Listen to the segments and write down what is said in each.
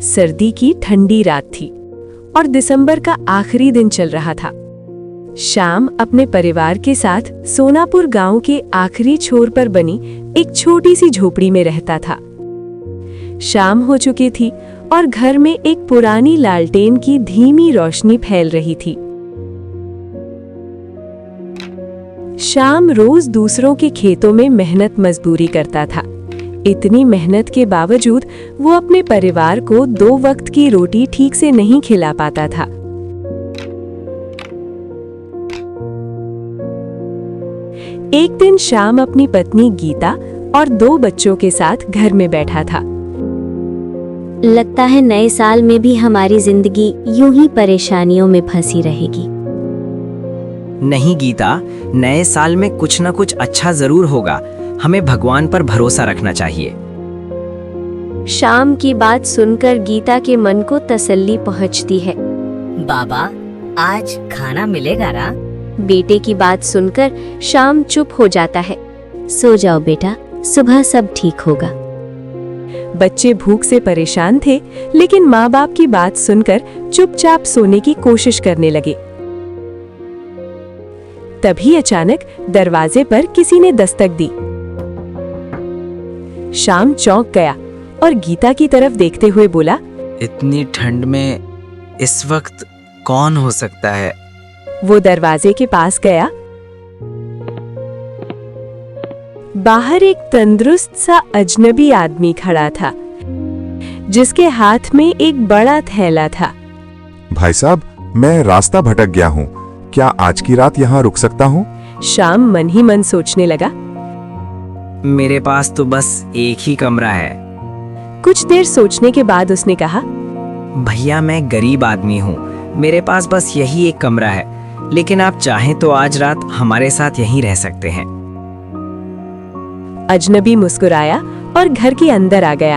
सर्दी की ठंडी रात थी और दिसंबर का आखिरी दिन चल रहा था। श्याम अपने परिवार के साथ सोनापुर गांव के आखिरी छोर पर बनी एक छोटी सी झोपड़ी में रहता था। शाम हो चुकी थी और घर में एक पुरानी लालटेन की धीमी रोशनी फैल रही थी। श्याम रोज दूसरों के खेतों में मेहनत मजदूरी करता था। इतनी मेहनत के बावजूद वो अपने परिवार को 2 वक्त की रोटी ठीक से नहीं खिला पाता था। एक दिन श्याम अपनी पत्नी गीता और 2 बच्चों के साथ घर में बैठा था। लगता है नए साल में भी हमारी जिंदगी यूं ही परेशानियों में फंसी रहेगी। नहीं गीता, नए साल में कुछ न कुछ अच्छा जरूर होगा। हमें भगवान पर भरोसा रखना चाहिए। श्याम की बात सुनकर गीता के मन को तसल्ली पहुंचती है। बाबा, आज खाना मिलेगा ना? बेटे की बात सुनकर श्याम चुप हो जाता है। सो जाओ बेटा, सुबह सब ठीक होगा। बच्चे भूख से परेशान थे, लेकिन माँ बाप की बात सुनकर चुपचाप सोने की कोशिश करने लगे। तभी अचानक दरवाजे पर किसी ने दस्तक दी। श्याम चौंक गया और गीता की तरफ देखते हुए बोला, इतनी ठंड में इस वक्त कौन हो सकता है? वो दरवाजे के पास गया। बाहर एक तंदुरुस्त सा अजनबी आदमी खड़ा था, जिसके हाथ में एक बड़ा थैला था। भाई साहब, मैं रास्ता भटक गया हूँ। क्या आज की रात यहाँ रुक सकता हूँ? श्याम मन ही मन सोचने लगा। मेरे पास तो बस एक ही कमरा है। कुछ देर सोचने के बाद उसने कहा, भैया मैं गरीब आदमी हूँ, मेरे पास बस यही एक कमरा है, लेकिन आप चाहें तो आज रात हमारे साथ यहीं रह सकते हैं। अजनबी मुस्कुराया और घर के अंदर आ गया।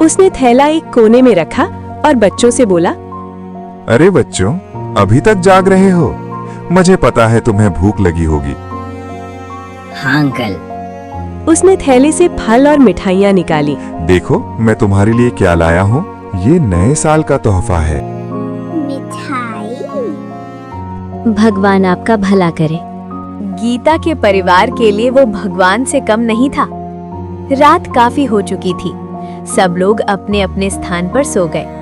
उसने थैला एक कोने में रखा और बच्चों से बोला, अरे बच्चों, अभी तक जाग रहे हो? मुझे पता है तुम्हें भूख लगी होगी। हाँ अंकल। उसने थैले से फल और मिठाइयाँ निकाली। देखो मैं तुम्हारे लिए क्या लाया हूँ। ये नए साल का तोहफा है। भगवान आपका भला करे। गीता के परिवार के लिए वो भगवान से कम नहीं था। रात काफी हो चुकी थी। सब लोग अपने अपने स्थान पर सो गए।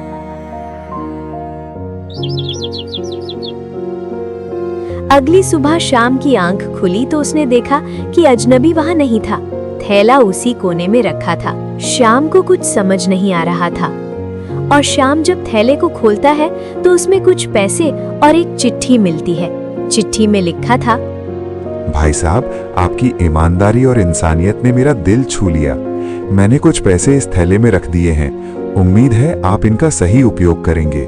अगली सुबह शाम की आंख खुली तो उसने देखा कि अजनबी वहां नहीं था। थैला उसी कोने में रखा था। शाम को कुछ समझ नहीं आ रहा था और शाम जब थैले को खोलता है तो उसमें कुछ पैसे और एक चिट्ठी मिलती है। चिट्ठी में लिखा था, भाई साहब, आपकी ईमानदारी और इंसानियत ने मेरा दिल छू लिया। मैंने कुछ पैसे इस थैले में रख दिए हैं। उम्मीद है आप इनका सही उपयोग करेंगे।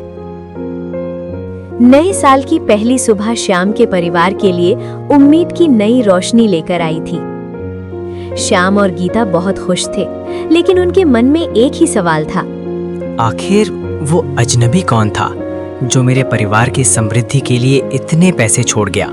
नए साल की पहली सुबह श्याम के परिवार के लिए उम्मीद की नई रोशनी लेकर आई थी। श्याम और गीता बहुत खुश थे, लेकिन उनके मन में एक ही सवाल था, आखिर वो अजनबी कौन था जो मेरे परिवार की समृद्धि के लिए इतने पैसे छोड़ गया?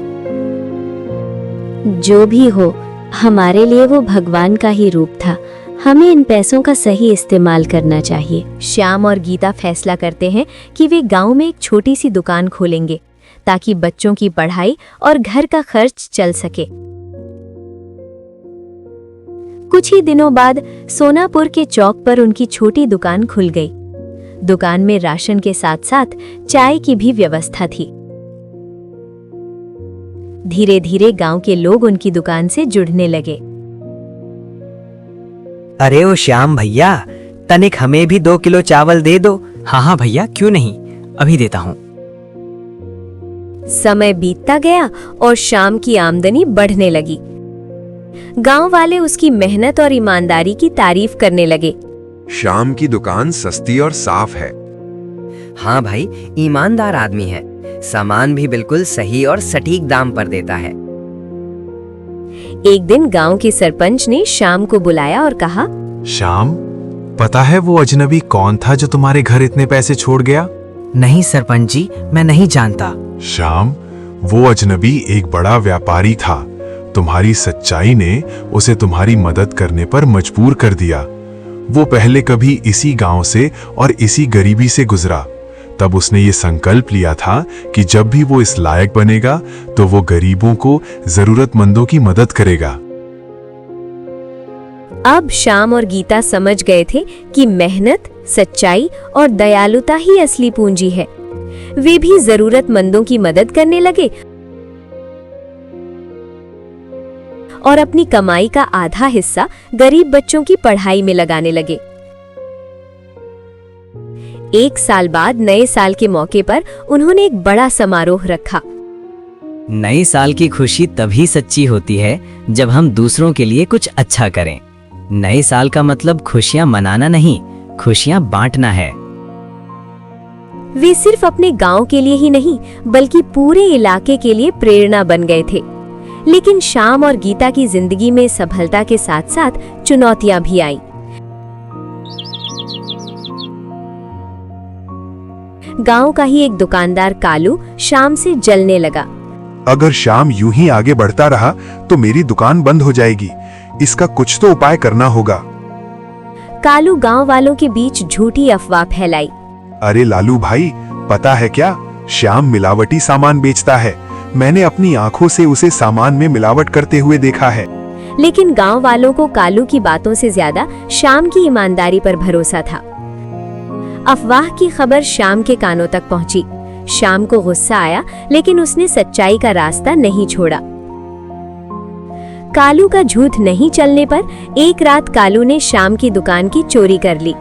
जो भी हो, हमारे लिए वो भगवान का ही रूप था। हमें इन पैसों का सही इस्तेमाल करना चाहिए। श्याम और गीता फैसला करते हैं कि वे गांव में एक छोटी सी दुकान खोलेंगे ताकि बच्चों की पढ़ाई और घर का खर्च चल सके। कुछ ही दिनों बाद सोनापुर के चौक पर उनकी छोटी दुकान खुल गई। दुकान में राशन के साथ साथ चाय की भी व्यवस्था थी। धीरे धीरे गांव के लोग उनकी दुकान से जुड़ने लगे। अरे ओ श्याम भैया, तनिक हमें भी 2 किलो चावल दे दो। हाँ हाँ भैया, क्यों नहीं, अभी देता हूँ। समय बीतता गया और श्याम की आमदनी बढ़ने लगी। गांव वाले उसकी मेहनत और ईमानदारी की तारीफ करने लगे। श्याम की दुकान सस्ती और साफ है। हाँ भाई, ईमानदार आदमी है। सामान भी बिल्कुल सही और सटीक दाम पर देता है। एक दिन गांव के सरपंच ने श्याम को बुलाया और कहा, श्याम, पता है वो अजनबी कौन था जो तुम्हारे घर इतने पैसे छोड़ गया? नहीं सरपंच जी, मैं नहीं जानता। श्याम, वो अजनबी एक बड़ा व्यापारी था। तुम्हारी सच्चाई ने उसे तुम्हारी मदद करने पर मजबूर कर दिया। वो पहले कभी इसी गांव से और इसी गरीबी से गुजरा। तब उसने ये संकल्प लिया था कि जब भी वो इस लायक बनेगा तो वो गरीबों को, जरूरतमंदों की मदद करेगा। अब श्याम और गीता समझ गए थे कि मेहनत, सच्चाई और दयालुता ही असली पूंजी है। वे भी जरूरतमंदों की मदद करने लगे और अपनी कमाई का आधा हिस्सा गरीब बच्चों की पढ़ाई में लगाने लगे। 1 साल बाद नए साल के मौके पर उन्होंने एक बड़ा समारोह रखा। नए साल की खुशी तभी सच्ची होती है जब हम दूसरों के लिए कुछ अच्छा करें। नए साल का मतलब खुशियां मनाना नहीं, खुशियां बांटना है। वे सिर्फ अपने गांव के लिए ही नहीं बल्कि पूरे इलाके के लिए प्रेरणा बन गए थे। लेकिन श्याम और गीता की जिंदगी में सफलता के साथ साथ चुनौतियां भी आईं। गांव का ही एक दुकानदार कालू श्याम से जलने लगा। अगर श्याम यूं ही आगे बढ़ता रहा तो मेरी दुकान बंद हो जाएगी। इसका कुछ तो उपाय करना होगा। कालू गांव वालों के बीच झूठी अफवाह फैलाई। अरे लालू भाई, पता है क्या, श्याम मिलावटी सामान बेचता है। मैंने अपनी आंखों से उसे सामान में मिलावट करते हुए देखा है। लेकिन गांव वालों को कालू की बातों से ज्यादा श्याम की ईमानदारी पर भरोसा था। अफवाह की खबर श्याम के कानों तक पहुंची। श्याम को गुस्सा आया, लेकिन उसने सच्चाई का रास्ता नहीं छोड़ा। कालू का झूठ नहीं चलने पर एक रात कालू ने श्याम की दुकान की चोरी कर ली।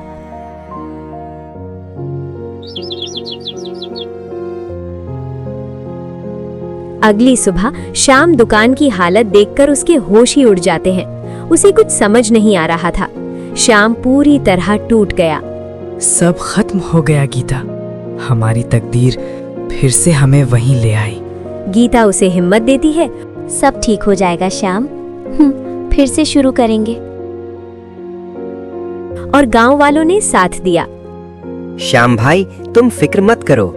अगली सुबह श्याम दुकान की हालत देखकर उसके होश ही उड़ जाते हैं। उसे कुछ समझ नहीं आ रहा था। श्याम पूरी तरह टूट गया। सब खत्म हो गया गीता। हमारी तकदीर फिर से हमें वहीं ले आई। गीता उसे हिम्मत देती है। सब ठीक हो जाएगा श्याम, फिर से शुरू करेंगे। और गांव वालों ने साथ दिया। श्याम भाई, तुम फिक्र मत करो,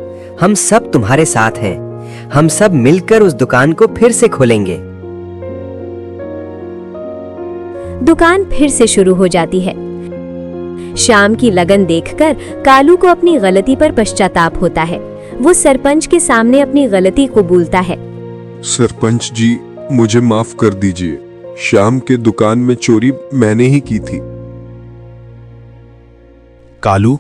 हम सब तुम्हारे साथ हैं। हम सब मिलकर उस दुकान को फिर से खोलेंगे। दुकान फिर से शुरू हो जाती है। श्याम की लगन देखकर कालू को अपनी गलती पर पश्चाताप होता है। वो सरपंच के सामने अपनी गलती कबूलता है। सरपंच जी, मुझे माफ कर दीजिए। श्याम के दुकान में चोरी मैंने ही की थी। कालू,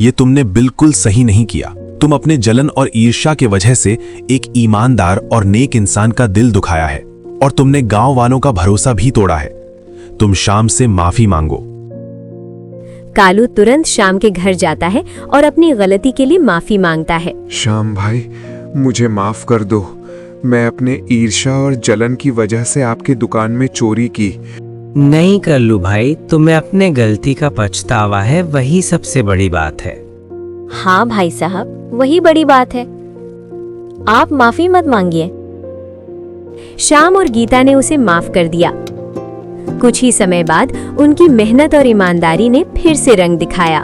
ये तुमने बिल्कुल सही नहीं किया। तुम अपने जलन और ईर्ष्या के वजह से एक ईमानदार और नेक इंसान का दिल दुखाया है और तुमने गांव वालों का भरोसा भी तोड़ा है। तुम श्याम से माफी मांगो। कालू तुरंत श्याम के घर जाता है और अपनी गलती के लिए माफी मांगता है। श्याम भाई, मुझे माफ कर दो। मैं अपने ईर्ष्या और जलन की वजह से आपकी दुकान में चोरी की। नहीं कल्लू भाई, तुम्हें अपने गलती का पछतावा है, वही सबसे बड़ी बात है। हाँ भाई साहब, वही बड़ी बात है। आप माफी मत मांगिए। श्याम और गीता ने उसे माफ कर दिया। कुछ ही समय बाद उनकी मेहनत और ईमानदारी ने फिर से रंग दिखाया।